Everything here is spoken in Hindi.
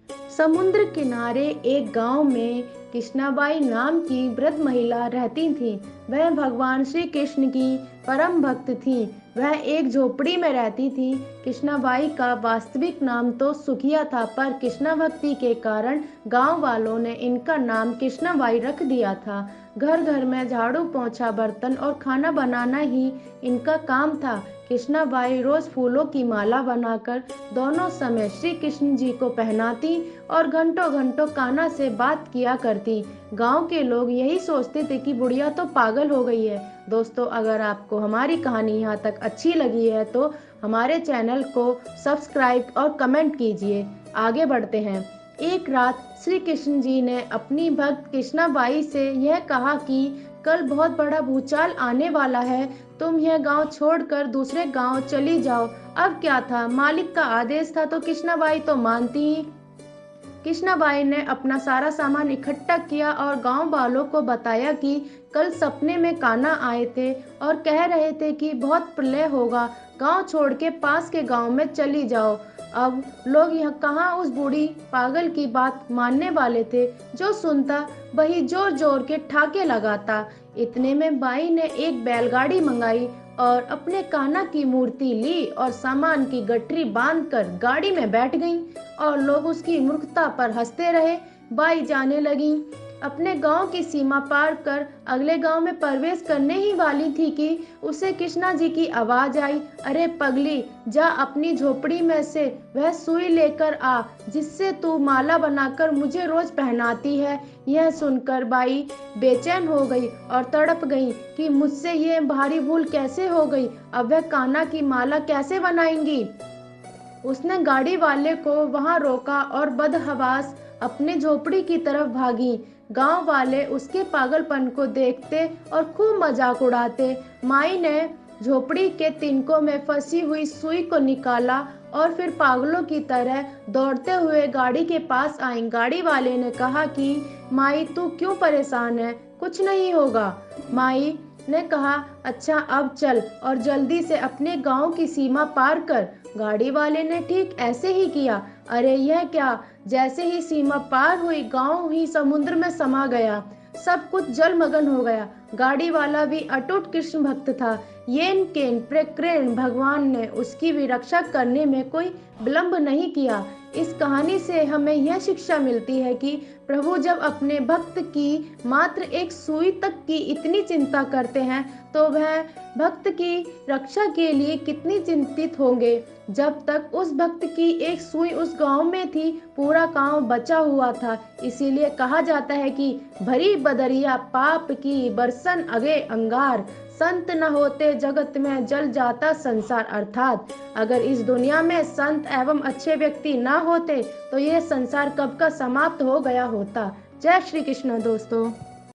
समुद्र किनारे एक गांव में कृष्णाबाई नाम की वृद्ध महिला रहती थी। वह भगवान श्री कृष्ण की परम भक्त थी। वह एक झोपड़ी में रहती थी। कृष्णाबाई का वास्तविक नाम तो सुखिया था, पर कृष्णा भक्ति के कारण गांव वालों ने इनका नाम कृष्णाबाई रख दिया था। घर घर में झाड़ू पोंछा बर्तन और खाना बनाना ही इनका काम था। कृष्णाबाई रोज फूलों की माला बनाकर दोनों समय श्री कृष्ण जी को पहनाती और घंटों घंटों कान्हा से बात किया करती। गांव के लोग यही सोचते थे कि बुढ़िया तो पागल हो गई है। दोस्तों, अगर आपको हमारी कहानी यहाँ तक अच्छी लगी है तो हमारे चैनल को सब्सक्राइब और कमेंट कीजिए। आगे बढ़ते हैं। एक रात श्री कृष्ण जी ने अपनी भक्त कृष्णाबाई से यह कहा कि कल बहुत बड़ा भूचाल आने वाला है, तुम यह गांव छोड़कर दूसरे गांव चली जाओ। अब क्या था, मालिक का आदेश था तो कृष्णाबाई तो मानती ही। कृष्णाबाई ने अपना सारा सामान इकट्ठा किया और गांव वालों को बताया कि कल सपने में कान्हा आए थे और कह रहे थे कि बहुत प्रलय होगा, गांव छोड़ के पास के गांव में चली जाओ। अब लोग यह कहाँ उस बूढ़ी पागल की बात मानने वाले थे। जो सुनता वही जोर जोर के ठाके लगाता। इतने में बाई ने एक बैलगाड़ी मंगाई और अपने कान्हा की मूर्ति ली और सामान की गठरी बांधकर गाड़ी में बैठ गईं और लोग उसकी मूर्खता पर हंसते रहे। बाई जाने लगी। अपने गांव की सीमा पार कर अगले गांव में प्रवेश करने ही वाली थी कि उसे कृष्णा जी की आवाज आई, अरे पगली, जा अपनी झोपड़ी में से वह सुई लेकर आ जिससे तू माला बनाकर मुझे रोज पहनाती है। यह सुनकर बाई बेचैन हो गई और तड़प गई कि मुझसे ये भारी भूल कैसे हो गई। अब वह कान्हा की माला कैसे बनाएंगी। उसने गाड़ी वाले को वहां रोका और बदहवास अपने झोपड़ी की तरफ भागी। गांव वाले उसके पागलपन को देखते और खूब मजाक उड़ाते। माई ने झोपड़ी के तिनकों में फंसी हुई सुई को निकाला और फिर पागलों की तरह दौड़ते हुए गाड़ी के पास आई। गाड़ी वाले ने कहा कि माई, तू क्यों परेशान है, कुछ नहीं होगा। माई ने कहा, अच्छा अब चल और जल्दी से अपने गांव की सीमा पार कर। गाड़ी वाले ने ठीक ऐसे ही किया। अरे यह क्या, जैसे ही सीमा पार हुई गांव ही समुद्र में समा गया। सब कुछ जलमग्न हो गया। गाड़ी वाला भी अटूट कृष्ण भक्त था। येन केन प्रकृण भगवान ने उसकी भी रक्षा करने में कोई विलंब नहीं किया। इस कहानी से हमें यह शिक्षा मिलती है कि प्रभु जब अपने भक्त की मात्र एक सुई तक की इतनी चिंता करते हैं तो वह भक्त की रक्षा के लिए कितनी चिंतित होंगे। जब तक उस भक्त की एक सुई उस गांव में थी, पूरा गांव बचा हुआ था। इसीलिए कहा जाता है कि भरी बदरिया पाप की बरसन अगे अंगार, संत न होते जगत में जल जाता संसार। अर्थात अगर इस दुनिया में संत एवं अच्छे व्यक्ति न होते तो यह संसार कब का समाप्त हो गया होता। जय श्री कृष्ण दोस्तों।